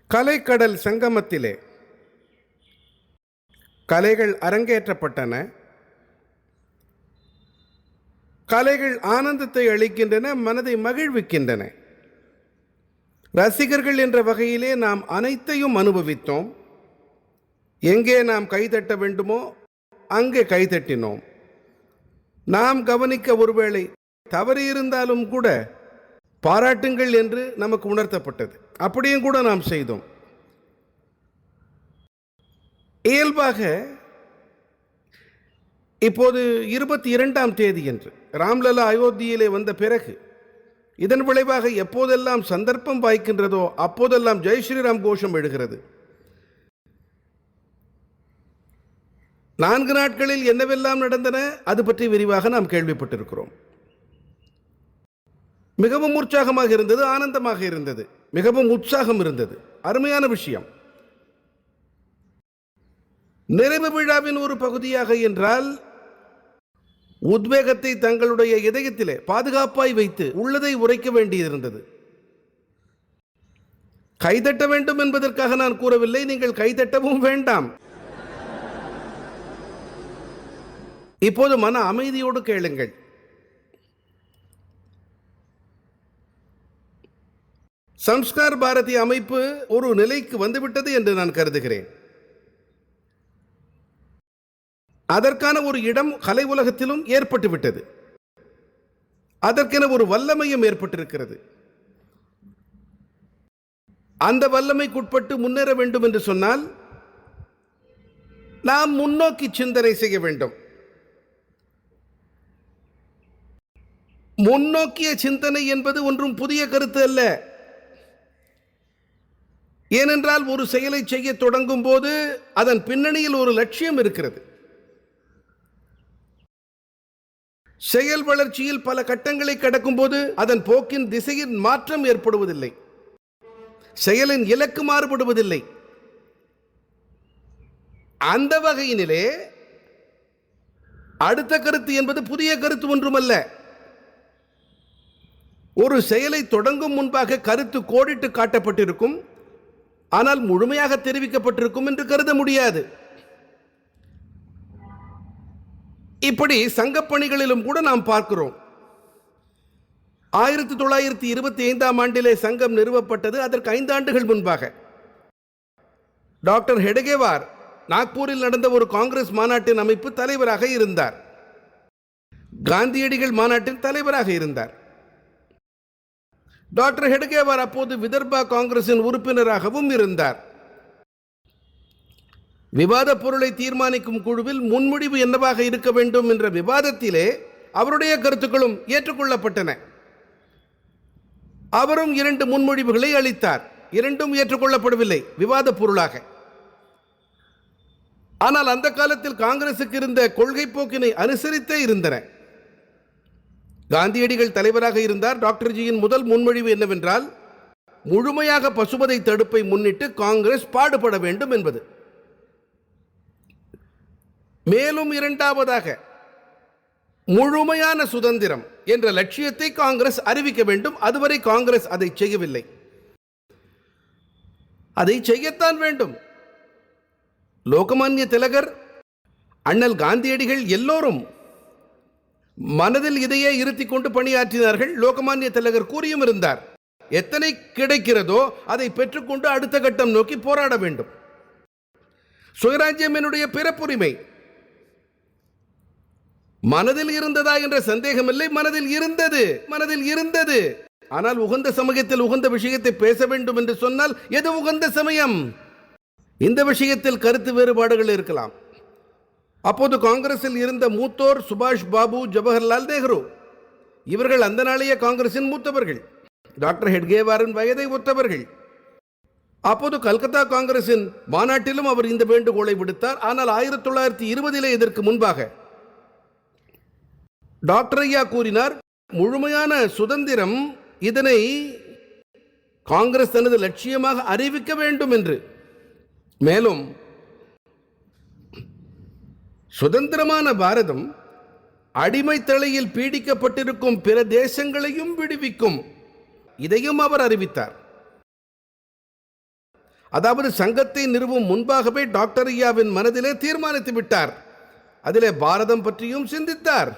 கலைக்கடல் சங்கமத்திலே கலைகள் அரங்கேற்றப்பட்டன. கலைகள் ஆனந்தத்தை அளிக்கின்றன, மனதை மகிழ்விக்கின்றன. ரசிகர்கள் என்ற வகையிலே நாம் அனைத்தையும் அனுபவித்தோம். எங்கே நாம் கைதட்ட வேண்டுமோ அங்கே கைதட்டினோம். நாம் கவனிக்க ஒருவேளை தவறு இருந்தாலும் கூட பாராட்டுங்கள் என்று நமக்கு உணர்த்தப்பட்டது. அப்படியும் கூட நாம் செய்தோம். இயல்பாக இப்போது 22ஆம் தேதி என்று ராம்லலா அயோத்தியிலே வந்த பிறகு இதன் விளைவாக எப்போதெல்லாம் சந்தர்ப்பம் வாய்க்கின்றதோ அப்போதெல்லாம் ஜெய் ஸ்ரீராம் கோஷம் எழுகிறது. 4 நாட்களில் என்னவெல்லாம் நடந்தன அது பற்றி விரிவாக நாம் கேள்விப்பட்டிருக்கிறோம். மிகவும் உற்சாகமாக இருந்தது, ஆனந்தமாக இருந்தது, மிகவும் உற்சாகம் இருந்தது. அருமையான விஷயம். நிறைவு விழாவின் ஒரு பகுதியாக என்றால் உத்வேகத்தை தங்களுடைய இதயத்திலே பாதுகாப்பாய் வைத்து உள்ளதை உரைக்க வேண்டியிருந்தது. கைதட்ட வேண்டும் என்பதற்காக நான் கூறவில்லை, நீங்கள் கைதட்டவும் வேண்டாம். இப்போது மன அமைதியோடு கேளுங்கள். சம்ஸ்கார் பாரதி அமைப்பு ஒரு நிலைக்கு வந்துவிட்டது என்று நான் கருதுகிறேன். அதற்கான ஒரு இடம் கலை உலகத்திலும் ஏற்பட்டுவிட்டது. அதற்கென ஒரு வல்லமையும் ஏற்பட்டிருக்கிறது. அந்த வல்லமைக்குட்பட்டு முன்னேற வேண்டும் என்று சொன்னால் நாம் முன்னோக்கி சிந்தனை செய்ய வேண்டும். முன்னோக்கிய சிந்தனை என்பது ஒன்றும் புதிய கருத்து அல்ல. ஏனென்றால் ஒரு செயலை செய்ய தொடங்கும் போது அதன் பின்னணியில் ஒரு லட்சியம் இருக்கிறது. செயல் வளர்ச்சியில் பல கட்டங்களை கடக்கும் போது அதன் போக்கின் திசையின் மாற்றம் ஏற்படுவதில்லை, செயலின் இலக்கு மாறுபடுவதில்லை. அந்த வகையினிலே அடுத்த கருத்து என்பது புதிய கருத்து ஒன்றுமல்ல. ஒரு செயலை தொடங்கும் முன்பாக கருத்து கோடிட்டு காட்டப்பட்டிருக்கும், ஆனால் முழுமையாக தெரிவிக்கப்பட்டிருக்கும் என்று கருத முடியாது. இப்படி சங்கப்பணிகளிலும் கூட நாம் பார்க்கிறோம். 1925ஆம் ஆண்டிலே சங்கம் நிறுவப்பட்டது. அதற்கு 5 ஆண்டுகள் முன்பாக டாக்டர் ஹெடகேவார் நாக்பூரில் நடந்த ஒரு காங்கிரஸ் மாநாட்டின் அமைப்பு தலைவராக இருந்தார். காந்தியடிகள் மாநாட்டின் தலைவராக இருந்தார். டாக்டர் ஹெடகேவார் அப்போது விதர்பா காங்கிரசின் உறுப்பினராகவும் இருந்தார். விவாத பொருளை தீர்மானிக்கும் குழுவில் முன்முடிவு என்னவாக இருக்க வேண்டும் என்ற விவாதத்திலே அவருடைய கருத்துக்களும் ஏற்றுக்கொள்ளப்பட்டன. அவரும் 2 முன்மொழிவுகளை அளித்தார். 2ம் ஏற்றுக்கொள்ளப்படவில்லை விவாத பொருளாக. ஆனால் அந்த காலத்தில் காங்கிரசுக்கு இருந்த கொள்கை போக்கினை அனுசரித்தே இருந்தன. காந்தியடிகள் தலைவராக இருந்தார். டாக்டர்ஜியின் முதல் முன்மொழிவு என்னவென்றால், முழுமையாக பசுபதை தடுப்பை முன்னிட்டு காங்கிரஸ் பாடுபட வேண்டும் என்பது. மேலும் 2ஆவதாக முழுமையான சுதந்திரம் என்ற லட்சியத்தை காங்கிரஸ் அறிவிக்க வேண்டும். அதுவரை காங்கிரஸ் அதை செய்யவில்லை. அதை செய்யத்தான் வேண்டும். லோகமான்ய திலகர், அண்ணல் காந்தியடிகள் எல்லோரும் மனதில் இதையே இருத்திக் கொண்டு பணியாற்றினார்கள். லோகமான்ய திலகர் கூறியும் இருந்தார், எத்தனை கிடைக்கிறதோ அதை பெற்றுக்கொண்டு அடுத்த கட்டம் நோக்கி போராட வேண்டும். சுயராஜ்யம் என்னுடைய பிறப்புரிமை. மனதில் இருந்ததா என்ற சந்தேகமில்லை, மனதில் இருந்தது. ஆனால் உகந்த சமயத்தில் உகந்த விஷயத்தை பேச வேண்டும் என்று சொன்னால் எது உகந்த சமயம்? இந்த விஷயத்தில் கருத்து வேறுபாடுகள் இருக்கலாம். அப்போது காங்கிரஸில் இருந்த மூத்தோர் சுபாஷ் பாபு, ஜவஹர்லால் நேரு, இவர்கள் அந்த நாளைய காங்கிரசின் மூத்தவர்கள். டாக்டர் ஹெட்கேவாரின் வயதை ஒத்தவர்கள். அப்போது கல்கத்தா காங்கிரசின் மாநாட்டிலும் அவர் இந்த வேண்டுகோளை விடுத்தார். ஆனால் 1920 இதற்கு முன்பாக டாக்டர் ஐயா கூறினார், முழுமையான சுதந்திரம், இதனை காங்கிரஸ் தனது லட்சியமாக அறிவிக்க வேண்டும் என்று. மேலும் சுதந்திரமான பாரதம் அடிமை தலையில் பீடிக்கப்பட்டிருக்கும் பிற தேசங்களையும் விடுவிக்கும், இதையும் அவர் அறிவித்தார். அதாவது சங்கத்தை நிறுவும் முன்பாகவே டாக்டர் ஐயாவின் மனதிலே தீர்மானித்து விட்டார். அதிலே பாரதம் பற்றியும் சிந்தித்தார்.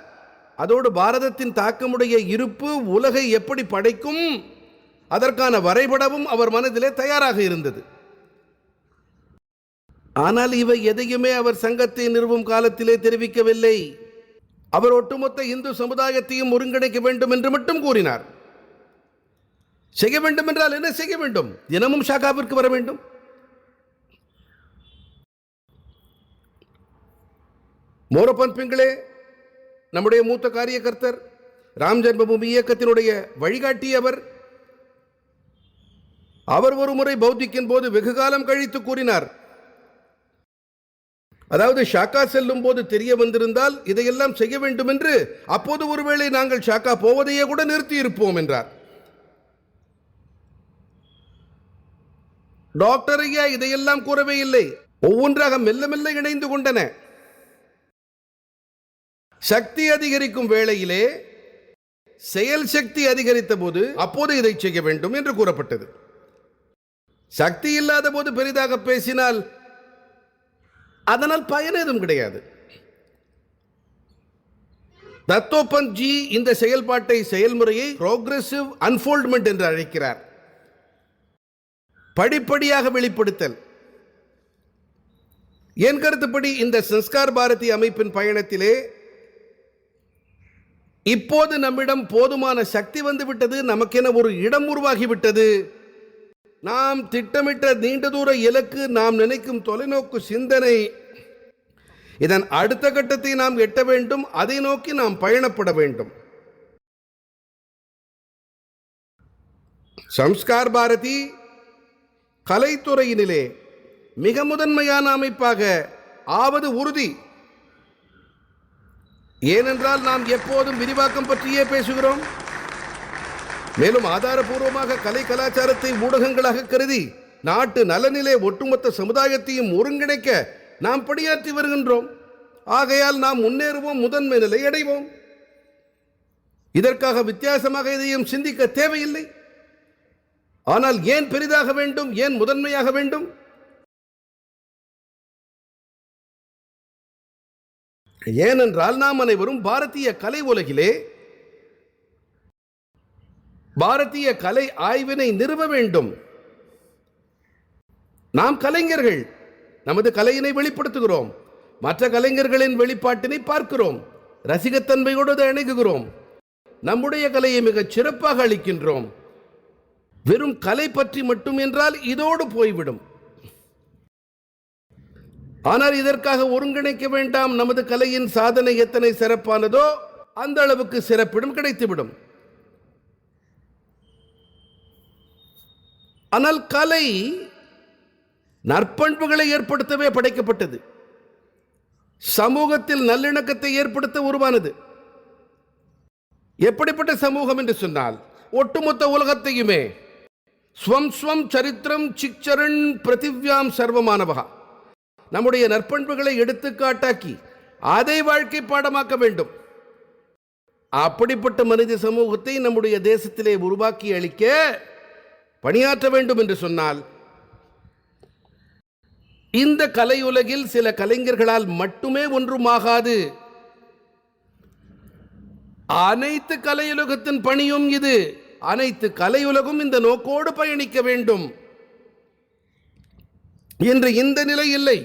அதோடு பாரதத்தின் தாக்கமுடைய இருப்பு உலகை எப்படி படைக்கும் அதற்கான வரைபடமும் அவர் மனதிலே தயாராக இருந்தது. ஆனால் இவை எதையுமே அவர் சங்கத்தை நிறுவும் காலத்திலே தெரிவிக்கவில்லை. அவர் ஒட்டுமொத்த இந்து சமுதாயத்தையும் ஒருங்கிணைக்க வேண்டும் என்று மட்டும் கூறினார். செய்ய வேண்டும் என்றால் என்ன செய்ய வேண்டும்? தினமும் ஷாக்காவிற்கு வர வேண்டும். மோரப்பன் பிங்களே நம்முடைய மூத்த காரியகர்த்தர், ராம் ஜென்மபூமி இயக்கத்தினுடைய வழிகாட்டி அவர் ஒரு முறை பௌத்திக்கின் போது வெகு காலம் கழித்து கூறினார், அதாவது ஷாக்கா செல்லும் போது தெரிய வந்திருந்தால் இதையெல்லாம் செய்ய வேண்டும் என்று, அப்போது ஒருவேளை நாங்கள் ஷாக்கா போவதையே கூட நிறுத்தி இருப்போம் என்றார். டாக்டர் ஐயா இதையெல்லாம் கூறவே இல்லை. ஒவ்வொன்றாக மெல்ல மெல்ல இணைந்து கொண்டன. சக்தி அதிகரிக்கும் வேளையிலே செயல் சக்தி அதிகரித்த போது அப்போது இதை செய்ய வேண்டும் என்று கூறப்பட்டது. சக்தி இல்லாத போது பெரிதாக பேசினால் அதனால் பயன் ஏதும் கிடையாது. தத்தோபந்த் ஜி இந்த செயல்பாட்டை, செயல்முறையை புரோகிரசிவ் அன்ஃபோல்ட்மெண்ட் என்று அழைக்கிறார். படிப்படியாக வெளிப்படுத்தல். என் கருத்துப்படி இந்த சன்ஸ்கார் பாரதி அமைப்பின் பயணத்திலே இப்போது நம்மிடம் போதுமான சக்தி வந்துவிட்டது, நமக்கென ஒரு இடம் உருவாகிவிட்டது. நாம் திட்டமிட்ட நீண்ட தூர இலக்கு, நாம் நினைக்கும் தொலைநோக்கு சிந்தனை, இதன் அடுத்த கட்டத்தை நாம் எட்ட வேண்டும். அதை நோக்கி நாம் பயணப்பட வேண்டும். சம்ஸ்கார் பாரதி கலைத்துறையினிலே மிக முதன்மையான அமைப்பாக ஆவது உறுதி. ஏனென்றால் நாம் எப்போதும் விரிவாக்கம் பற்றியே பேசுகிறோம். மேலும் ஆதாரபூர்வமாக கலை கலாச்சாரத்தை ஊடகங்களாக கருதி நாட்டு நலனிலே ஒட்டுமொத்த சமுதாயத்தையும் ஒருங்கிணைக்க நாம் பணியாற்றி வருகின்றோம். ஆகையால் நாம் முன்னேறுவோம், முதன்மை நிலை அடைவோம். இதற்காக வித்தியாசமாக எதையும் சிந்திக்க தேவையில்லை. ஆனால் ஏன் பெரிதாக வேண்டும், ஏன் முதன்மையாக வேண்டும்? ஏனென்றால் நாம் அனைவரும் பாரதிய கலை உலகிலே பாரதிய கலை ஆய்வினை நிறுவ வேண்டும். நாம் கலைஞர்கள், நமது கலையினை வெளிப்படுத்துகிறோம். மற்ற கலைஞர்களின் வெளிப்பாட்டினை பார்க்கிறோம். ரசிகத்தன்மையோடு அணுகுகிறோம். நம்முடைய கலையை மிகச் சிறப்பாக அளிக்கின்றோம். வெறும் கலை பற்றி மட்டும் என்றால் இதோடு போய்விடும். ஆனால் இதற்காக ஒருங்கிணைக்க வேண்டாம். நமது கலையின் சாதனை எத்தனை சிறப்பானதோ அந்த அளவுக்கு சிறப்பிடம் கிடைத்துவிடும். ஆனால் கலை நற்பண்புகளை ஏற்படுத்தவே படைக்கப்பட்டது. சமூகத்தில் நல்லிணக்கத்தை ஏற்படுத்த உருவானது. எப்படிப்பட்ட சமூகம் என்று சொன்னால், ஒட்டுமொத்த உலகத்தையுமே ஸ்வம் ஸ்வம் சரித்திரம் சிக்சரன் பிருத்திவ்யாம் சர்வமானவகா, நம்முடைய நற்பண்புகளை எடுத்துக்காட்டாக்கி அதை வாழ்க்கை பாடமாக்க வேண்டும். அப்படிப்பட்ட மனித சமூகத்தை நம்முடைய தேசத்திலே உருவாக்கி அளிக்க பணியாற்ற வேண்டும் என்று சொன்னால், இந்த கலையுலகில் சில கலைஞர்களால் மட்டுமே ஒன்றுமாகாது. அனைத்து கலையுலகத்தின் பணியும் இது. அனைத்து கலையுலகும் இந்த நோக்கோடு பயணிக்க வேண்டும். இன்று இந்த நிலை இல்லை.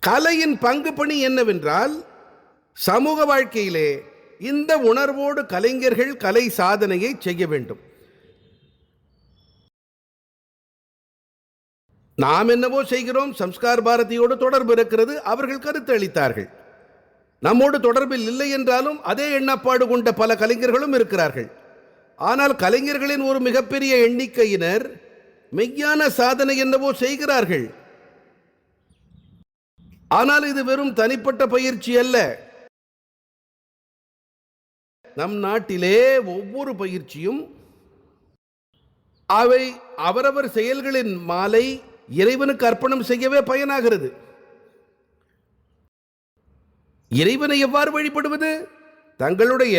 கலையின் பங்கு பணி என்னவென்றால், சமூக வாழ்க்கையிலே இந்த உணர்வோடு கலைஞர்கள் கலை சாதனையை செய்ய வேண்டும். நாம் என்னவோ செய்கிறோம். சம்ஸ்கார் பாரதியோடு தொடர்பு இருக்கிறது. அவர்கள் கருத்து அளித்தார்கள். நம்மோடு தொடர்பில் இல்லை என்றாலும் அதே எண்ணப்பாடு கொண்ட பல கலைஞர்களும் இருக்கிறார்கள். ஆனால் கலைஞர்களின் ஒரு மிகப்பெரிய எண்ணிக்கையினர் மெய்யான சாதனை என்னவோ செய்கிறார்கள். ஆனால் இது வெறும் தனிப்பட்ட பயிற்சி அல்ல. நம் நாட்டிலே ஒவ்வொரு பயிற்சியும் அவை அவரவர் செயல்களின் மாலை இறைவனுக்கு அர்ப்பணம் செய்யவே பயனாகிறது. இறைவனை எவ்வாறு வழிபடுவது? தங்களுடைய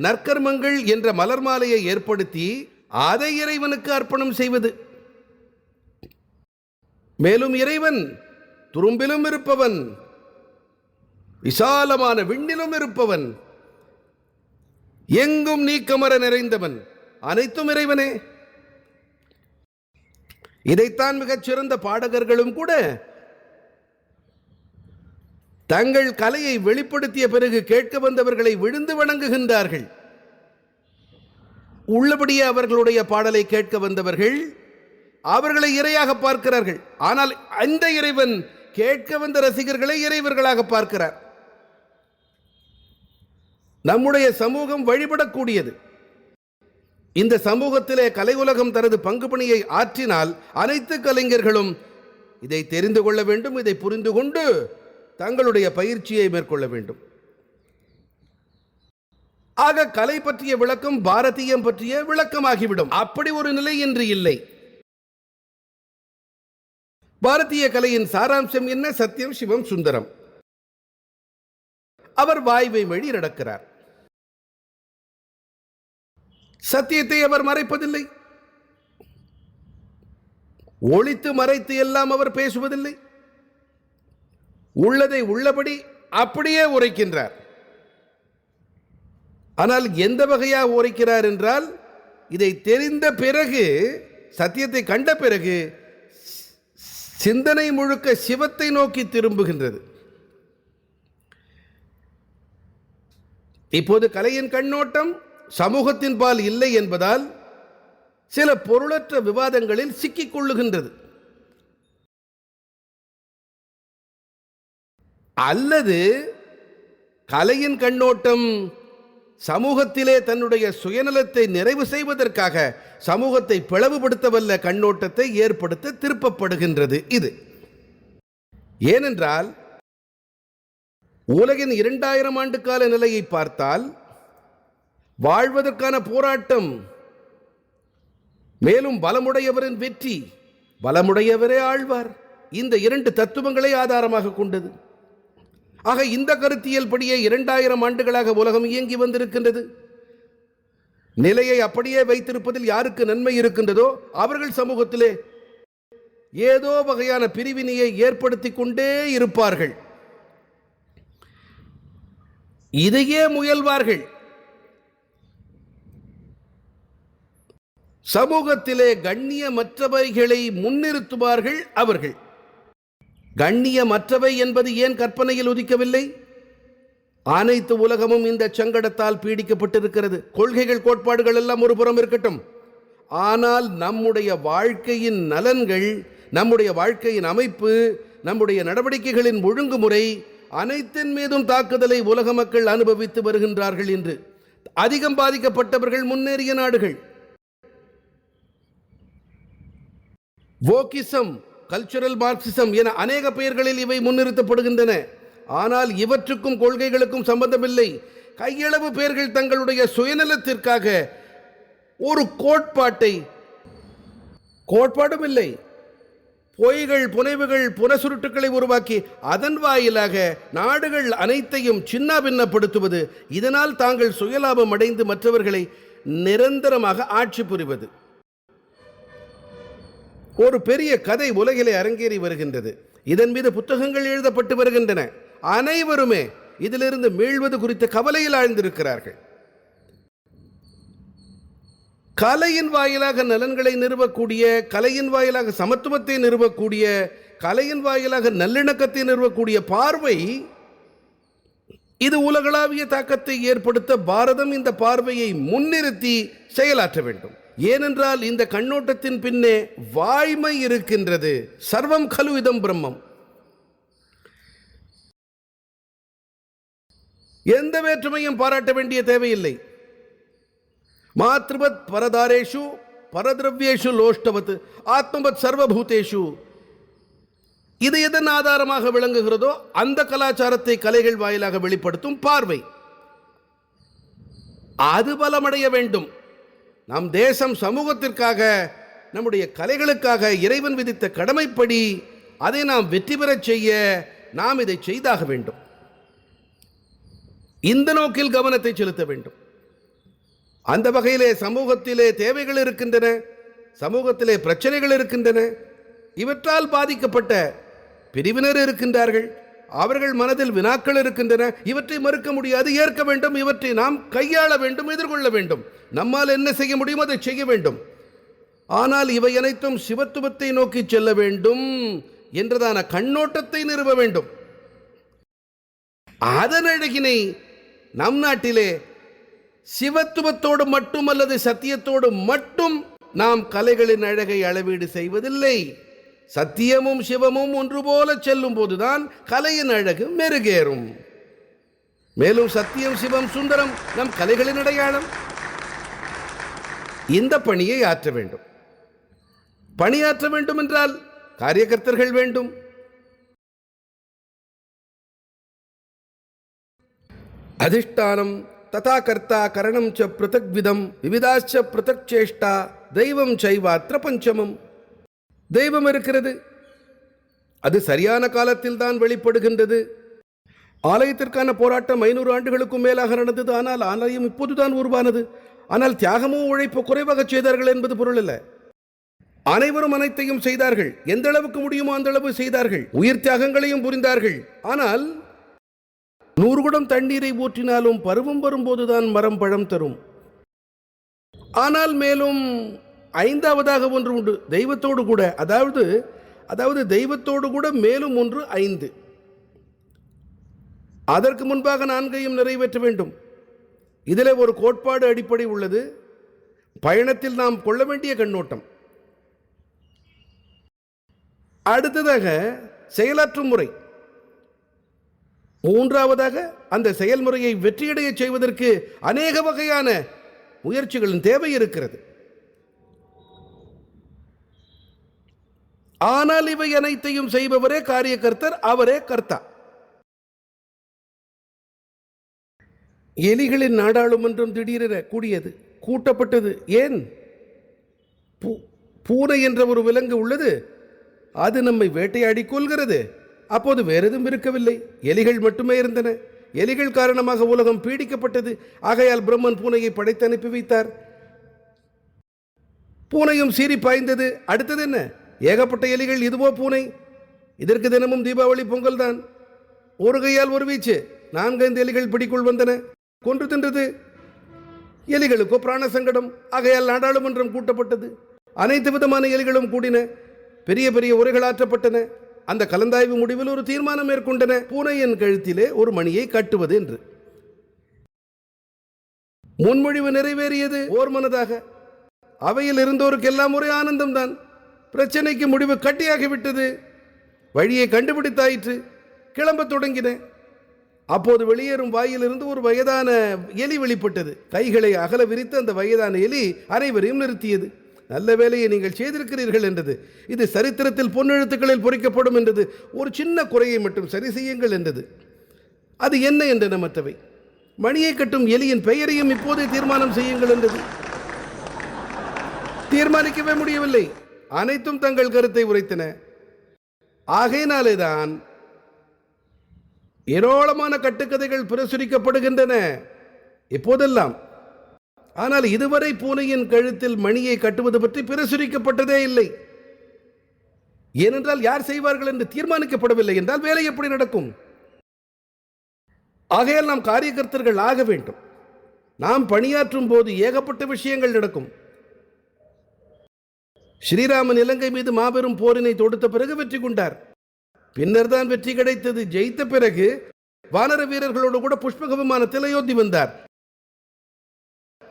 நற்கர்மங்கள் என்ற மலர் மாலையை ஏற்படுத்தி அதை இறைவனுக்கு அர்ப்பணம் செய்வது. மேலும் இறைவன் துரும்பிலும் இருப்பவன், விசாலமான விண்ணிலும் இருப்பவன், எங்கும் நீக்கமர நிறைந்தவன், அனைத்தும் இறைவனே. இதைத்தான் மிகச் சிறந்த பாடகர்களும் கூட தங்கள் கலையை வெளிப்படுத்திய பிறகு கேட்க வந்தவர்களை விழுந்து வணங்குகின்றார்கள். உள்ளபடியே அவர்களுடைய பாடலை கேட்க வந்தவர்கள் அவர்களை இறையாக பார்க்கிறார்கள். ஆனால் அந்த இறைவன் கேட்க வந்த ரசிகர்களை இறைவர்களாக பார்க்கிறார். நம்முடைய சமூகம் வழிபடக்கூடியது. இந்த சமூகத்திலே கலை உலகம் தனது பங்கு பணியை ஆற்றினால் அனைத்து கலைஞர்களும் இதை தெரிந்து கொள்ள வேண்டும், இதை புரிந்து கொண்டு தங்களுடைய பயிற்சியை மேற்கொள்ள வேண்டும். ஆக கலை பற்றிய விளக்கம் பாரதியம் பற்றிய விளக்கமாகிவிடும். அப்படி ஒரு நிலை இன்று இல்லை. பாரதிய கலையின் சாராம்சம் என்ன? சத்தியம், சிவம், சுந்தரம். அவர் வாய்வை வழி நடக்கிறார். சத்தியத்தை அவர் மறைப்பதில்லை, ஒளித்து மறைத்து எல்லாம் அவர் பேசுவதில்லை. உள்ளதை உள்ளபடி அப்படியே உரைக்கின்றார். ஆனால் எந்த வகையாக உரைக்கிறார் என்றால், இதை தெரிந்த பிறகு, சத்தியத்தை கண்ட பிறகு சிந்தனை முழுக்க சிவத்தை நோக்கி திரும்புகின்றது. இப்போது கலையின் கண்ணோட்டம் சமூகத்தின் பால் இல்லை என்பதால் சில பொருளற்ற விவாதங்களில் சிக்கிக் கொள்ளுகின்றது. அல்லது கலையின் கண்ணோட்டம் சமூகத்திலே தன்னுடைய சுயநலத்தை நிறைவு செய்வதற்காக சமூகத்தை பிளவுபடுத்தவல்ல கண்ணோட்டத்தை ஏற்படுத்த திருப்பப்படுகின்றது. இது ஏனென்றால் உலகின் 2000 ஆண்டு கால நிலையை பார்த்தால் வாழ்வதற்கான போராட்டம், மேலும் பலமுடையவரின் வெற்றி, பலமுடையவரே ஆழ்வார், இந்த 2 தத்துவங்களை ஆதாரமாக கொண்டது. ஆக இந்த கருத்தியல் படியே 2000 ஆண்டுகளாக உலகம் இயங்கி வந்திருக்கின்றது. நிலையை அப்படியே வைத்திருப்பதில் யாருக்கு நன்மை இருக்கின்றதோ அவர்கள் சமூகத்திலே ஏதோ வகையான பிரிவினையை ஏற்படுத்தி கொண்டே இருப்பார்கள். இதையே முயல்வார்கள். சமூகத்திலே கண்ணியமற்றவைகளை முன்னிறுத்துவார்கள் அவர்கள். கண்ணியமற்றவை என்பது ஏன் கற்பனையில் உதிக்கவில்லை? அனைத்து உலகமும் இந்த சங்கடத்தால் பீடிக்கப்பட்டிருக்கிறது. கொள்கைகள், கோட்பாடுகள் எல்லாம் ஒரு புறம் இருக்கட்டும், ஆனால் நம்முடைய வாழ்க்கையின் நலன்கள், நம்முடைய வாழ்க்கையின் அமைப்பு, நம்முடைய நடவடிக்கைகளின் ஒழுங்குமுறை அனைத்தின் மீதும் தாக்குதலை உலக மக்கள் அனுபவித்து வருகின்றார்கள். என்று அதிகம் பாதிக்கப்பட்டவர்கள் முன்னேறிய நாடுகள். வோக்கிசம், கல்ச்சுரல் மார்க்சிசம் என அநேக பெயர்களில் இவை முன்னிறுத்தப்படுகின்றன. ஆனால் இவற்றுக்கும் கொள்கைகளுக்கும் சம்பந்தமில்லை. கையளவு பேர்கள் தங்களுடைய சுயநலத்திற்காக ஒரு கோட்பாடும் இல்லை, பொய்கள், புனைவுகள், புனசுருட்டுக்களை உருவாக்கி அதன் வாயிலாக நாடுகள் அனைத்தையும் சின்னாபின்னப்படுத்துவது, இதனால் தாங்கள் சுயலாபம் அடைந்து மற்றவர்களை நிரந்தரமாக ஆட்சி புரிவது. ஒரு பெரிய கதை உலகிலே அரங்கேறி வருகின்றது. இதன் மீது புத்தகங்கள் எழுதப்பட்டு வருகின்றன. அனைவருமே இதிலிருந்து மீள்வது குறித்த கவலையில் ஆழ்ந்திருக்கிறார்கள். கலையின் வாயிலாக நலன்களை நிறுவக்கூடிய, கலையின் வாயிலாக சமத்துவத்தை நிறுவக்கூடிய, கலையின் வாயிலாக நல்லிணக்கத்தை நிறுவக்கூடிய பார்வை, இது உலகளாவிய தாக்கத்தை ஏற்படுத்த பாரதம் இந்த பார்வையை முன்னிறுத்தி செயலாற்ற வேண்டும். ஏனென்றால் இந்த கண்ணோட்டத்தின் பின்னே வாய்மை இருக்கின்றது. சர்வம் கலு இதம் பிரம்மம். எந்த வேற்றுமையும் பாராட்ட வேண்டிய தேவையில்லை. மாத்ருவத் பரதாரேஷு பரதிரவ்யேஷு லோஷ்டவத் ஆத்மவத் சர்வபூதேஷு. இது எதன் ஆதாரமாக விளங்குகிறதோ அந்த கலாச்சாரத்தை கலைகள் வாயிலாக வெளிப்படுத்தும் பார்வை, அது பலமடைய வேண்டும். நம் தேசம் சமூகத்திற்காக, நம்முடைய கலைகளுக்காக இறைவன் விதித்த கடமைப்படி அதை நாம் வெற்றி பெறச் செய்ய நாம் இதை செய்தாக வேண்டும். இந்த நோக்கில் கவனத்தை செலுத்த வேண்டும். அந்த வகையிலே சமூகத்திலே தேவைகள் இருக்கின்றன, சமூகத்திலே பிரச்சனைகள் இருக்கின்றன. இவற்றால் பாதிக்கப்பட்ட பிரிவினர் இருக்கின்றார்கள். அவர்கள் மனதில் வினாக்கள் இருக்கின்றன. இவற்றை மறுக்க முடியாது, ஏற்க வேண்டும். இவற்றை நாம் கையாள வேண்டும், எதிர்கொள்ள வேண்டும். நம்மால் என்ன செய்ய முடியும் அதை செய்ய வேண்டும். ஆனால் இவை அனைத்தும் சிவத்துவத்தை நோக்கி செல்ல வேண்டும் என்றதான கண்ணோட்டத்தை நிறுவ வேண்டும். அதன் அழகினை நம் நாட்டிலே சிவத்துவத்தோடு மட்டும் அல்லது சத்தியத்தோடு மட்டும் நாம் கலைகளின் அழகை அளவீடு செய்வதில்லை. சத்தியமும் சிவமும் ஒன்று போல செல்லும் போதுதான் கலையின் அழகு மெருகேறும். மேலும் சத்தியம், சிவம், சுந்தரம் நம் கலைகளின் அடையாளம். இந்த பணியை ஆற்ற வேண்டும். பணியாற்ற வேண்டும் என்றால் காரியகர்த்தர்கள் வேண்டும். அதிஷ்டானம் ததா கர்த்தா கரணம் ச பிருதக்விதம் விவிதாச்ச பிருதக் சேஷ்டா தெய்வம் சைவாத்ர பஞ்சமம். தெய்வம் இருக்கிறது, அது சரியான காலத்தில் தான் வெளிப்படுகின்றது. ஆலயத்திற்கான போராட்டம் 500 ஆண்டுகளுக்கும் மேலாக நடந்தது. ஆனால் ஆலயம் இப்போதுதான் உருவானது. ஆனால் தியாகமும் உழைப்பு குறைவாக செய்தார்கள் என்பது பொருள் அல்ல. அனைவரும் அனைத்தையும் செய்தார்கள். எந்த அளவுக்கு முடியுமோ அந்த அளவு செய்தார்கள். உயிர் தியாகங்களையும் புரிந்தார்கள். ஆனால் 100 குடம் தண்ணீரை ஊற்றினாலும் பருவம் வரும்போதுதான் மரம் பழம் தரும். ஆனால் மேலும் 5வதாக ஒன்று உண்டு, தெய்வத்தோடு கூட. அதாவது தெய்வத்தோடு கூட மேலும் ஒன்று 5. அதற்கு முன்பாக 4ஐயும் நிறைவேற்ற வேண்டும். இதில் ஒரு கோட்பாடு அடிப்படை உள்ளது. பயணத்தில் நாம் கொள்ள வேண்டிய கண்ணோட்டம். அடுத்ததாக செயலாற்றும் முறை. 3வதாக அந்த செயல்முறையை வெற்றியடைய செய்வதற்கு அநேக வகையான முயற்சிகளின் தேவை இருக்கிறது. ஆனால் இவை அனைத்தையும் செய்பவரே காரியகர்த்தர், அவரே கர்த்தா. எலிகளின் நாடாளுமன்றம் திடீரென கூடியது, கூட்டப்பட்டது. ஏன்? பூனை என்ற ஒரு விலங்கு உள்ளது, அது நம்மை வேட்டையாடி கொள்கிறது. அப்போது வேறு எதுவும் இருக்கவில்லை, எலிகள் மட்டுமே இருந்தன. எலிகள் காரணமாக உலகம் பீடிக்கப்பட்டது. ஆகையால் பிரம்மன் பூனையை படைத்து அனுப்பி வைத்தார். பூனையும் சீறி பாய்ந்தது. அடுத்தது என்ன? ஏகப்பட்ட எலிகள். இதுவோ பூனை. இதற்கு தினமும் தீபாவளி, பொங்கல் தான். ஒரு கையால் ஒரு வீச்சு. 4-5 எலிகள் பிடிக்குள் வந்தன, கொன்று தின்றது. எலிகளுக்கோ பிராண சங்கடம். ஆகையால் நாடாளுமன்றம் கூட்டப்பட்டது. அனைத்து விதமான எலிகளும் கூடின. பெரிய பெரிய உரைகள் ஆற்றப்பட்டன. அந்த கலந்தாய்வு முடிவில் ஒரு தீர்மானம் மேற்கொண்டன. பூனையின் கழுத்திலே ஒரு மணியை கட்டுவது என்று. முன்மொழிவு நிறைவேறியது ஓர்மனதாக. அவையில் இருந்தோருக்கு எல்லாம் ஒரே ஆனந்தம்தான். பிரச்சனைக்கு முடிவு கட்டியாகிவிட்டது. வழியை கண்டுபிடித்தாயிற்று. கிளம்ப தொடங்கின. அப்போது வெளியேறும் வாயிலிருந்து ஒரு வயதான எலி வெளிப்பட்டது. கைகளை அகல விரித்து அந்த வயதான எலி அனைவரையும் நிறுத்தியது. நல்ல வேலையை நீங்கள் செய்திருக்கிறீர்கள் என்றது. இது சரித்திரத்தில் பொன்னெழுத்துக்களில் பொறிக்கப்படும் என்றது. ஒரு சின்ன குறையை மட்டும் சரி செய்யுங்கள் என்றது. அது என்ன என்றன மற்றவை. மணியை கட்டும் எலியின் பெயரையும் இப்போதே தீர்மானம் செய்யுங்கள் என்றது. தீர்மானிக்கவே முடியவில்லை. அனைத்தும் தங்கள் கருத்தை உரைத்தன. ஆகையினாலேதான் ஏராளமான கட்டுக்கதைகள் பிரசுரிக்கப்படுகின்றன இப்போதெல்லாம். ஆனால் இதுவரை பூனையின் கழுத்தில் மணியை கட்டுவது பற்றி பிரசுரிக்கப்பட்டதே இல்லை. ஏனென்றால் யார் செய்வார்கள் என்று தீர்மானிக்கப்படவில்லை என்றால் வேலை எப்படி நடக்கும்? ஆகையால் நாம் காரியகர்த்தர்கள் ஆக வேண்டும். நாம் பணியாற்றும் போது ஏகப்பட்ட விஷயங்கள் நடக்கும். ஸ்ரீராமன் இலங்கை மீது மாபெரும் போரினை தொடுத்த பிறகு வெற்றி கொண்டார். பின்னர் தான் வெற்றி கிடைத்தது. ஜெயித்த பிறகு வானர வீரர்களோடு கூட புஷ்பக விமானத்தில் அயோத்தி வந்தார்.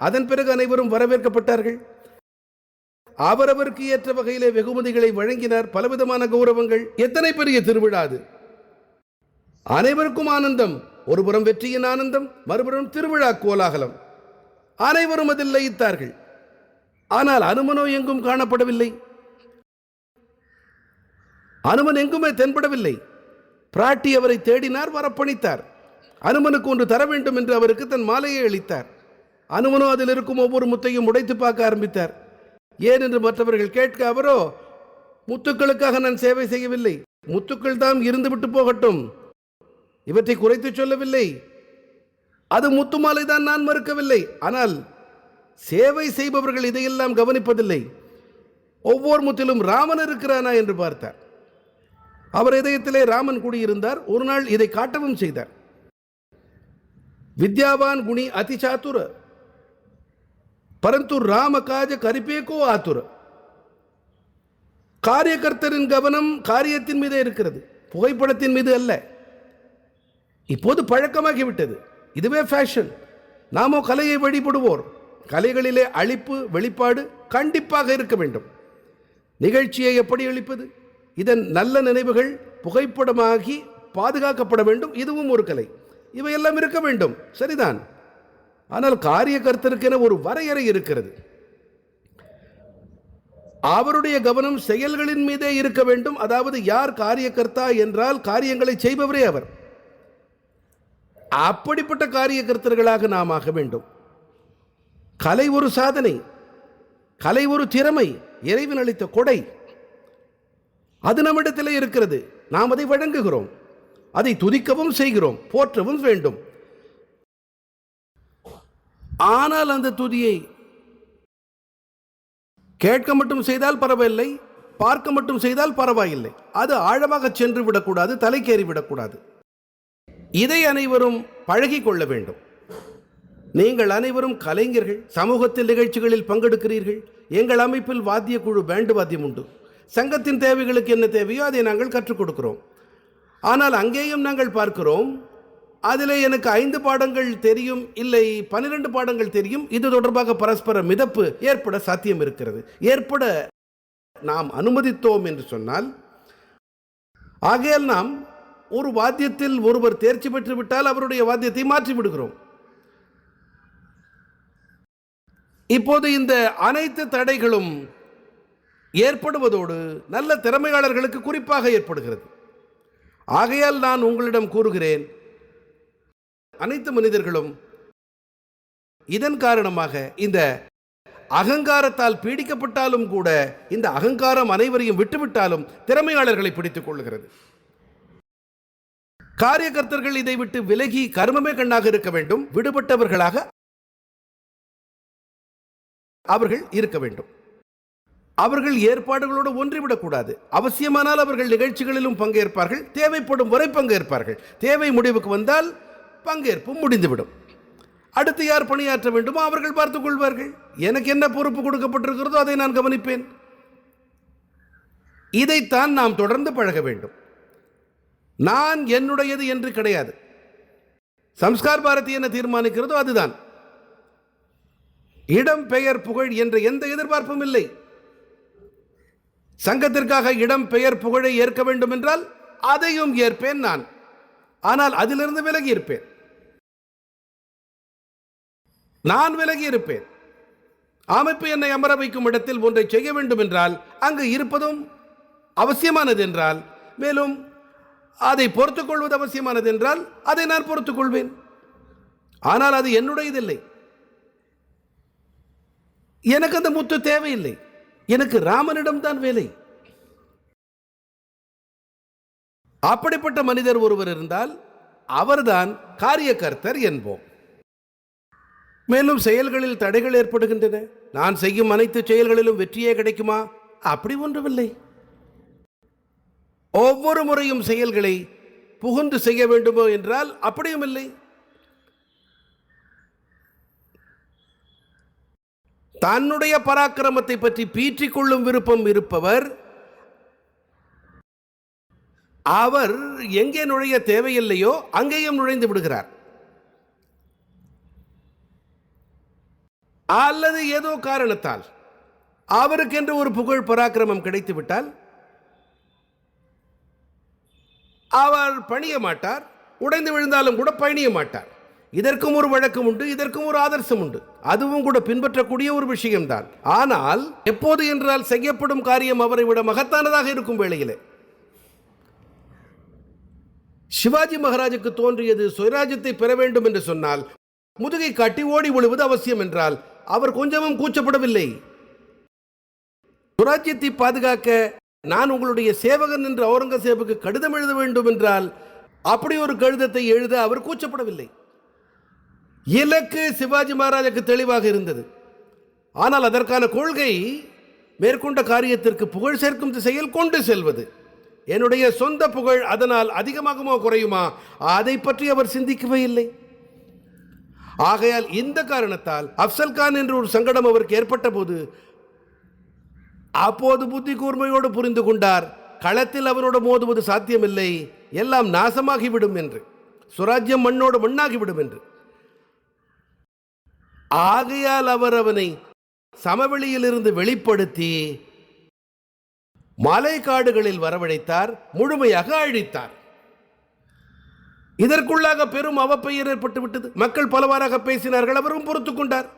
அதன் பிறகு அனைவரும் வரவேற்கப்பட்டார்கள். அவரவருக்கு ஏற்ற வகையிலே வெகுமதிகளை வழங்கினார். பலவிதமான கௌரவங்கள். எத்தனை பெரிய திருவிழா அது! அனைவருக்கும் ஆனந்தம். ஒருபுறம் வெற்றியின் ஆனந்தம், மறுபுறம் திருவிழா கோலாகலம். அனைவரும் அதில் லயித்தார்கள். ஆனால் அனுமனோ எங்கும் காணப்படவில்லை. அனுமன் எங்குமே தென்படவில்லை. பிராட்டி அவரை தேடினார், வரப்பணித்தார். அனுமனுக்கு ஒன்று தர வேண்டும் என்று அவருக்கு தன் மாலையை அளித்தார். அனுமனோ அதில் இருக்கும் ஒவ்வொரு முத்தையும் உடைத்து பார்க்க ஆரம்பித்தார். ஏன் என்று மற்றவர்கள் கேட்க, அவரோ, முத்துக்களுக்காக நான் சேவை செய்யவில்லை, முத்துக்கள் தான் இருந்துவிட்டு போகட்டும், இவற்றை குறைத்து சொல்லவில்லை. அது முத்து மாலை தான், நான் மறுக்கவில்லை. ஆனால் சேவை செய்பவர்கள் இதையெல்லாம் கவனிப்பதில்லை. ஒவ்வொரு முத்திலும் ராமன் இருக்கிறானா என்று பார்த்தார். அவர் இதயத்திலே ராமன் குடியிருந்தார். ஒரு நாள் இதை காட்டவும் செய்தார். வித்யாவான் குணி அதிசாத்துர பரந்து ராம காஜ கரிப்பேக்கோ ஆத்துர. காரியகர்த்தரின் கவனம் காரியத்தின் மீதே இருக்கிறது, புகைப்படத்தின் மீது அல்ல. இப்போது பழக்கமாகிவிட்டது, இதுவே ஃபேஷன். நாமோ கலையை வழிபடுவோர். கலைகளிலே அழிப்பு வெளிப்பாடு கண்டிப்பாக இருக்க வேண்டும். நிகழ்ச்சியை எப்படி அளிப்பது? இதன் நல்ல நினைவுகள் புகைப்படமாகி பாதுகாக்கப்பட வேண்டும். இதுவும் ஒரு கலை. இவையெல்லாம் இருக்க வேண்டும், சரிதான். ஆனால் காரியகர்த்தருக்கென ஒரு வரையறை இருக்கிறது. அவருடைய கவனம் செயல்களின் மீதே இருக்க வேண்டும். அதாவது யார் காரியகர்த்தா என்றால் காரியங்களை செய்பவரே அவர். அப்படிப்பட்ட காரியகர்த்தர்களாக நாம் ஆக வேண்டும். கலை ஒரு சாதனை, கலை ஒரு திறமை, இறைவன் அளித்த கொடை. அது நம்மிடத்திலே இருக்கிறது. நாம் அதை வழங்குகிறோம், அதை துதிக்கவும் செய்கிறோம், போற்றவும் வேண்டும். ஆனால் அந்த துதியை கேட்க மட்டும் செய்தால் பரவாயில்லை, பார்க்க மட்டும் செய்தால் பரவாயில்லை. அது ஆழமாக சென்று விடக்கூடாது, தலைக்கேறி விடக்கூடாது. இதை அனைவரும் பழகி கொள்ள வேண்டும். நீங்கள் அனைவரும் கலைஞர்கள், சமூகத்தில் நிகழ்ச்சிகளில் பங்கெடுக்கிறீர்கள். எங்கள் அமைப்பில் வாத்திய குழு பேண்டு வாத்தியம் உண்டு. சங்கத்தின் தேவைகளுக்கு என்ன தேவையோ அதை நாங்கள் கற்றுக் கொடுக்கிறோம். ஆனால் அங்கேயும் நாங்கள் பார்க்கிறோம், அதில் எனக்கு 5 பாடங்கள் தெரியும், இல்லை 12 பாடங்கள் தெரியும். இது தொடர்பாக பரஸ்பர மிதப்பு ஏற்பட சாத்தியம் இருக்கிறது. ஏற்பட நாம் அனுமதித்தோம் என்று சொன்னால், ஆகையால் நாம் ஒரு வாத்தியத்தில் ஒருவர் தேர்ச்சி பெற்று விட்டால் அவருடைய வாத்தியத்தை மாற்றி விடுகிறோம். இப்போது இந்த அனைத்து தடைகளும் ஏற்படுவதோடு நல்ல திறமையாளர்களுக்கு குறிப்பாக ஏற்படுகிறது. ஆகையால் நான் உங்களிடம் கூறுகிறேன், அனைத்து மனிதர்களும் இதன் காரணமாக இந்த அகங்காரத்தால் பீடிக்கப்பட்டாலும் கூட, இந்த அகங்காரம் அனைவரையும் விட்டுவிட்டாலும் திறமையாளர்களை பிடித்துக் கொள்ளுகிறது. காரியகர்த்தர்கள் இதை விட்டு விலகி கர்மமே கண்ணாக இருக்க வேண்டும். விடுபட்டவர்களாக அவர்கள் இருக்க வேண்டும். அவர்கள் ஏற்பாடுகளோடு ஒன்றிவிடக்கூடாது. அவசியமானால் அவர்கள் நிகழ்ச்சிகளிலும் பங்கேற்பார்கள், தேவைப்படும் வரை பங்கேற்பார்கள். தேவை முடிவுக்கு வந்தால் பங்கேற்பும் முடிந்துவிடும். அடுத்து யார் பணியாற்ற வேண்டுமோ அவர்கள் பார்த்துக் கொள்வார்கள். எனக்கு என்ன பொறுப்பு கொடுக்கப்பட்டிருக்கிறதோ அதை நான் கவனிப்பேன். இதைத்தான் நாம் தொடர்ந்து பழக வேண்டும். நான் என்னுடையது என்று கிடையாது. சம்ஸ்கார் பாரதி என்ன தீர்மானிக்கிறதோ அதுதான். இடம், பெயர், புகழ் என்ற எந்த எதிர்பார்ப்பும் இல்லை. சங்கத்திற்காக இடம், பெயர், புகழை ஏற்க வேண்டும் என்றால் அதையும் ஏற்பேன் நான். ஆனால் அதிலிருந்து விலகி இருப்பேன். நான் விலகி இருப்பேன். அமைப்பு என்னை அமர வைக்கும் இடத்தில் ஒன்றை செய்ய வேண்டும் என்றால் அங்கு இருப்பதும் அவசியமானது என்றால், மேலும் அதை பொறுத்துக் கொள்வது அவசியமானது என்றால் அதை நான் பொறுத்துக் கொள்வேன். ஆனால் அது என்னுடையதில்லை. எனக்கு அந்த முத்து தேவையில்லை. எனக்கு ராமனிடம் தான் வேலை. அப்படிப்பட்ட மனிதர் ஒருவர் இருந்தால் அவர்தான் காரியகர்த்தர் என்போம். மேலும் செயல்களில் தடைகள் ஏற்படுகின்றன. நான் செய்யும் அனைத்து செயல்களிலும் வெற்றியே கிடைக்குமா? அப்படி ஒன்றுமில்லை. ஒவ்வொரு முறையும் செயல்களை புகுந்து செய்ய வேண்டுமோ என்றால் அப்படியும் இல்லை. தன்னுடைய பராக்கிரமத்தை பற்றி பீற்றிக் கொள்ளும் விருப்பம் இருப்பவர், அவர் எங்கே நுழைய தேவையில்லையோ அங்கேயும் நுழைந்து விடுகிறார். அல்லது ஏதோ காரணத்தால் அவருக்கென்று ஒரு புகழ் பராக்கிரமம் கிடைத்து விட்டால் அவர் பணிய மாட்டார். உடைந்து விழுந்தாலும் கூட பணிய மாட்டார். இதற்கும் ஒரு வழக்கம் உண்டு, இதற்கும் ஒரு ஆதர்சம் உண்டு. அதுவும் கூட பின்பற்றக்கூடிய ஒரு விஷயம்தான். ஆனால் எப்போது என்றால் செய்யப்படும் காரியம் அவரை விட மகத்தானதாக இருக்கும் வேளையிலே. சிவாஜி மகாராஜுக்கு தோன்றியது சுயராஜ்யத்தை பெற வேண்டும் என்று சொன்னால் முதுகை காட்டி ஓடி ஒழுவது அவசியம் என்றால் அவர் கொஞ்சமும் கூச்சப்படவில்லை. சுராஜ்யத்தை பாதுகாக்க நான் உங்களுடைய சேவகன் என்று அவுரங்கசீபுக்கு கடிதம் எழுத வேண்டும் என்றால் அப்படி ஒரு கடிதத்தை எழுத அவர் கூச்சப்படவில்லை. இலக்கு சிவாஜி மகாராஜுக்கு தெளிவாக இருந்தது. ஆனால் அதற்கான கொள்கை மேற்கொண்ட காரியத்திற்கு புகழ் சேர்க்கும் திசையில் கொண்டு செல்வது. என்னுடைய சொந்த புகழ் அதனால் அதிகமாகுமோ குறையுமா, அதை பற்றி அவர் சிந்திக்கவே இல்லை. ஆகையால் இந்த காரணத்தால் அப்சல் கான் என்ற ஒரு சங்கடம் அவருக்கு ஏற்பட்ட போது அப்போது புத்தி கூர்மையோடு புரிந்து கொண்டார், களத்தில் அவரோடு மோதுவது சாத்தியமில்லை, எல்லாம் நாசமாகிவிடும் என்று, சுராஜ்யம் மண்ணோடு மண்ணாகிவிடும் என்று. ஆகையால் அவர் அவனை சமவெளியிலிருந்து வெளிப்படுத்தி மலை காடுகளில் வரவழைத்தார், முழுமையாக அழித்தார். இதற்குள்ளாக பெரும் அவப்பெயர் ஏற்பட்டு விட்டது. மக்கள் பலவாறாக பேசினார்கள், அவரும் பொறுத்துக் கொண்டார்.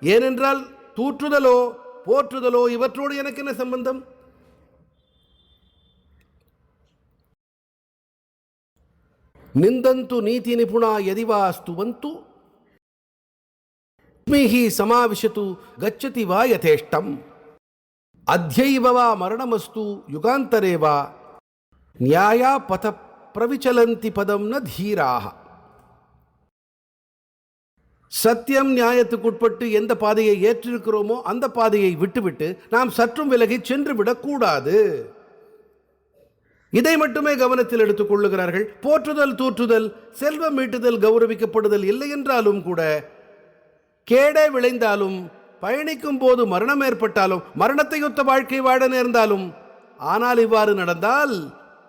ஏனென்றால் தூற்றுதலோ போற்றுதலோ இவற்றோடு எனக்கு என்ன சம்பந்தம்? நிந்தந்து நீதி நிபுணா யதிவா ஸ்துவந்து ஸ்மிஹி சமாவிஷது கச்சதி வா யதேஷ்டம் அத்யைவ வா மரணமஸ்து யுகாந்தரே வா நியாயா பத பிரவிச்சலந்தி பதம் ந தீராக. சத்தியம் நியாயத்துக்குட்பட்டு எந்த பாதையை ஏற்றிருக்கிறோமோ அந்த பாதையை விட்டுவிட்டு நாம் சற்றும் விலகி சென்று விடக்கூடாது. இதை மட்டுமே கவனத்தில் எடுத்துக் கொள்ளுகிறார்கள். போற்றுதல் தூற்றுதல் செல்வம் மீட்டுதல் கௌரவிக்கப்படுதல் இல்லை என்றாலும் கூட, கேடே விளைந்தாலும் பயணிக்கும் போது மரணம் ஏற்பட்டாலும் மரணத்தையொத்த வாழ்க்கை வாழ நேர்ந்தாலும், ஆனால் இவ்வாறு நடந்தால்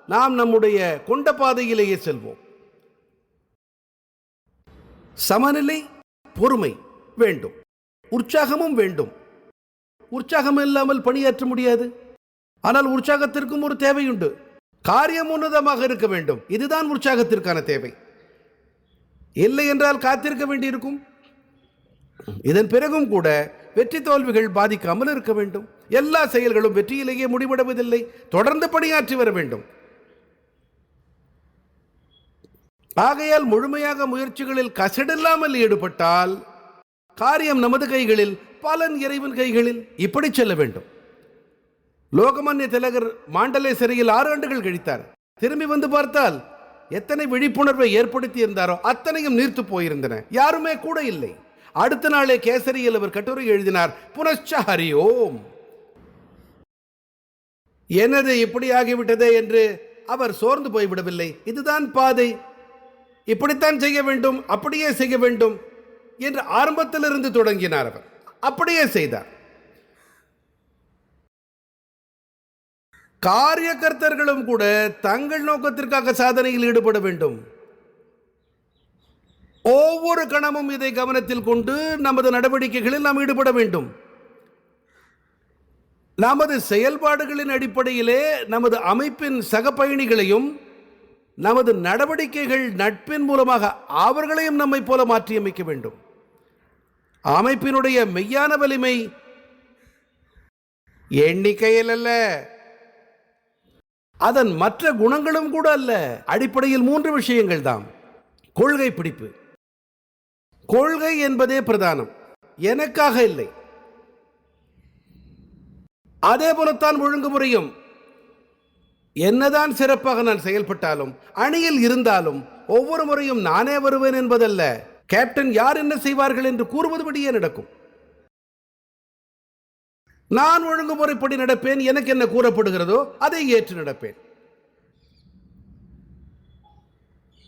நாம் நம்முடைய கொண்ட பாதையிலேயே செல்வோம். சமநிலை பொறுமை வேண்டும், உற்சாகமும் வேண்டும். உற்சாகம் இல்லாமல் பணியாற்ற முடியாது. ஆனால் உற்சாகத்திற்கும் ஒரு தேவையுண்டு. காரியம் உன்னதமாக இருக்க வேண்டும், இதுதான் உற்சாகத்திற்கான தேவை. இல்லை என்றால் காத்திருக்க வேண்டியிருக்கும். இதன் பிறகும் கூட வெற்றி தோல்விகள் பாதிக்காமல் இருக்க வேண்டும். எல்லா செயல்களும் வெற்றியிலேயே முடிவடைவதில்லை, தொடர்ந்து பணியாற்றி வர வேண்டும். ஆகையால் முழுமையாக முயற்சிகளில் கசடில்லாமல் ஈடுபட்டால் காரியம் நமது கைகளில், பலன் இறைவன் கைகளில். இப்படி செல்ல வேண்டும். லோகமான்ய திலகர் மாண்டலே சிறையில் 6 ஆண்டுகள் கழித்தார். திரும்பி வந்து பார்த்தால் எத்தனை விழிப்புணர்வை ஏற்படுத்தி இருந்தாரோ அத்தனையும் நீர்த்து போயிருந்தன. யாருமே கூட இல்லை. அடுத்த நாளே கேசரியில் அவர் கட்டுரை எழுதினார், புனச்ச ஹரி ஓம். எனது இப்படி ஆகிவிட்டதே என்று அவர் சோர்ந்து போய்விடவில்லை. இதுதான் பாதை, இப்படித்தான் செய்ய வேண்டும், அப்படியே செய்ய வேண்டும் என்று ஆரம்பத்திலிருந்து தொடங்கினார். அவர் அப்படியே செய்தார். காரியகர்த்தர்களும் கூட தங்கள் நோக்கத்திற்காக சாதனையில் ஈடுபட வேண்டும். ஒவ்வொரு கணமும் இதை கவனத்தில் கொண்டு நமது நடவடிக்கைகளில் நாம் ஈடுபட வேண்டும். நமது செயல்பாடுகளின் அடிப்படையிலே நமது அமைப்பின் சக பயணிகளையும், நமது நடவடிக்கைகள் நட்பின் மூலமாக அவர்களையும் நம்மை போல மாற்றியமைக்க வேண்டும். அமைப்பினுடைய மெய்யான வலிமை எண்ணிக்கையில் அல்ல, அதன் மற்ற குணங்களும் கூட அல்ல. அடிப்படையில் 3 விஷயங்கள் தான். கொள்கை பிடிப்பு. கொள்கை என்பதே பிரதானம், எனக்காக இல்லை. அதே போலத்தான் ஒழுங்குமுறையும். என்னதான் சிறப்பாக நான் செயல்பட்டாலும், அணியில் இருந்தாலும், ஒவ்வொரு முறையும் நானே வருவேன் என்பதல்ல. கேப்டன் யார் என்ன செய்வார்கள் என்று கூறுவதுபடியே நடக்கும். நான் ஒழுங்குமுறைப்படி நடப்பேன். எனக்கு என்ன கூறப்படுகிறதோ அதை ஏற்று நடப்பேன்.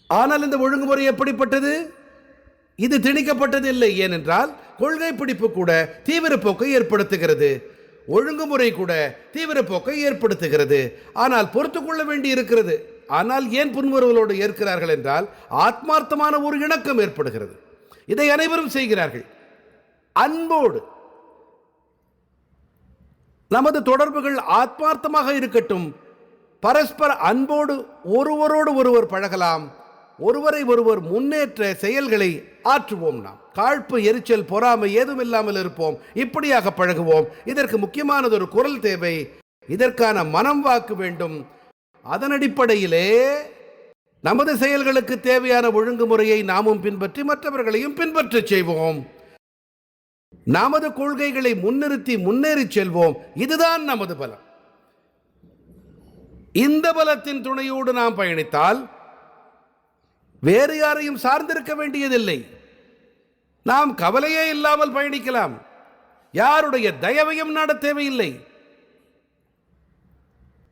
ஆனால் இந்த ஒழுங்குமுறை எப்படிப்பட்டது? இது திணிக்கப்பட்டது இல்லை. ஏனென்றால் கொள்கை பிடிப்பு கூட தீவிர போக்கை ஏற்படுத்துகிறது, ஒழுங்குமுறை கூட தீவிர போக்கை ஏற்படுத்துகிறது. ஆனால் பொறுத்து கொள்ள வேண்டி இருக்கிறது. ஆனால் ஏன் புன்முறுவலோடு ஏற்கிறார்கள் என்றால் ஆத்மார்த்தமான ஒரு இணக்கம் ஏற்படுகிறது. இதை அனைவரும் செய்கிறார்கள். அன்போடு நமது தொடர்புகள் ஆத்மார்த்தமாக இருக்கட்டும். பரஸ்பர அன்போடு ஒருவரோடு ஒருவர் பழகலாம். ஒருவரை ஒருவர் முன்னேற்ற செயல்களை ஆற்றுவோம். நாம் காழ்ப்பு, எரிச்சல், பொறாமை ஏதும் இல்லாமல் இருப்போம். இப்படியாக பழகுவோம். இதற்கு முக்கியமானது ஒரு குரல் தேவை. இதற்கான மனம், வாக்கு வேண்டும். அதன் அடிப்படையிலே நமது செயல்களுக்கு தேவையான ஒழுங்குமுறையை நாமும் பின்பற்றி மற்றவர்களையும் பின்பற்றச் செய்வோம். நமது கொள்கைகளை முன்னிறுத்தி முன்னேறி செல்வோம். இதுதான் நமது பலம். இந்த பலத்தின் துணையோடு நாம் பயணித்தால் வேறு யாரையும் சார்ந்திருக்க வேண்டியதில்லை. நாம் கவலையே இல்லாமல் பயணிக்கலாம். யாருடைய தயவையும் நாட தேவையில்லை.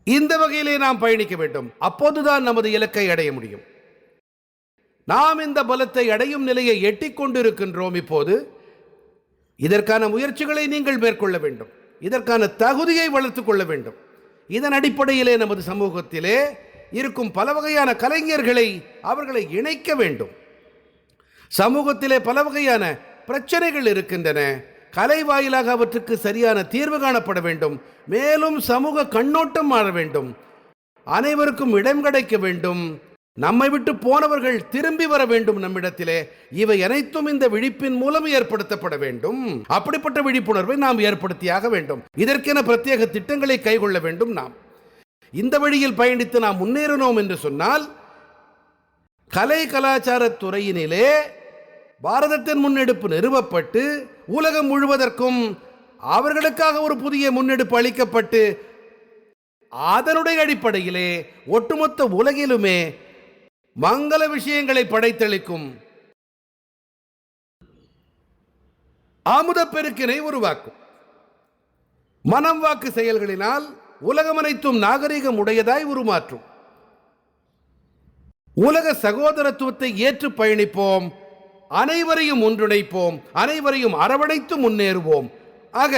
இந்த வகையிலே நாம் பயணிக்க வேண்டும். அப்போதுதான் நமது இலக்கை அடைய முடியும். நாம் இந்த பலத்தை அடையும் நிலையை எட்டிக் கொண்டிருக்கின்றோம். இப்போது இதற்கான முயற்சிகளை நீங்கள் மேற்கொள்ள வேண்டும். இதற்கான தகுதியை வளர்த்துக் கொள்ள வேண்டும். இதன் அடிப்படையிலே நமது சமூகத்திலே இருக்கும் பல வகையான கலைஞர்களை அவர்களை இணைக்க வேண்டும். சமூகத்திலே பல வகையான பிரச்சனைகள் இருக்கின்றன. கலை வாயிலாக அவற்றுக்கு சரியான தீர்வு காணப்பட வேண்டும். மேலும் சமூக கண்ணோட்டம் மாற வேண்டும். அனைவருக்கும் இடம் கிடைக்க வேண்டும். நம்மை விட்டு போனவர்கள் திரும்பி வர வேண்டும் நம்மிடத்திலே. இவை அனைத்தும் இந்த விழிப்பின் மூலம் ஏற்படுத்தப்பட வேண்டும். அப்படிப்பட்ட விழிப்புணர்வை நாம் ஏற்படுத்தியாக வேண்டும். இதற்கென பிரத்யேக திட்டங்களை கைக்கொள்ள வேண்டும். நாம் இந்த வழியில் பயணித்து நாம் முன்னேறினோம் என்று சொன்னால் கலை கலாச்சார துறையினிலே பாரதத்தின் முன்னெடுப்பு நிறுவப்பட்டு உலகம் முழுவதற்கும் அவர்களுக்காக ஒரு புதிய முன்னெடுப்பு அளிக்கப்பட்டு அதனுடைய அடிப்படையிலே ஒட்டுமொத்த உலகிலுமே மங்கள விஷயங்களை படைத்தளிக்கும் அமுதப் பெருக்கினை உருவாக்கும். மனம் வாக்கு செயல்களினால் உலகம் அனைத்தும் நாகரிகம் உடையதாய் உருமாற்றும். உலக சகோதரத்துவத்தை ஏற்று பயணிப்போம். அனைவரையும் ஒன்றிணைப்போம். அனைவரையும் அரவணைத்து முன்னேறுவோம். ஆக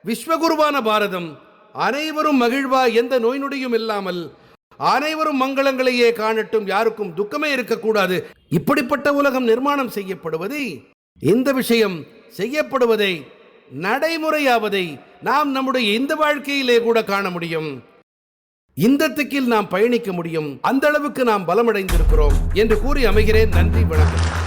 விஸ்வகுருவான பாரதம் அனைவரும் மகிழ்வா, எந்த நோய் நொடியும் இல்லாமல் அனைவரும் மங்களங்களையே காணட்டும், யாருக்கும் துக்கமே இருக்கக்கூடாது. இப்படிப்பட்ட உலகம் நிர்மாணம் செய்யப்படுவதை, இந்த விஷயம் செய்யப்படுவதை, நடைமுறையாவதை நாம் நம்முடைய இந்த வாழ்க்கையிலே கூட காண முடியும். இந்த திக்கில் நாம் பயணிக்க முடியும். அந்த அளவுக்கு நாம் பலமடைந்திருக்கிறோம் என்று கூறி அமைகிறேன். நன்றி, வணக்கம்.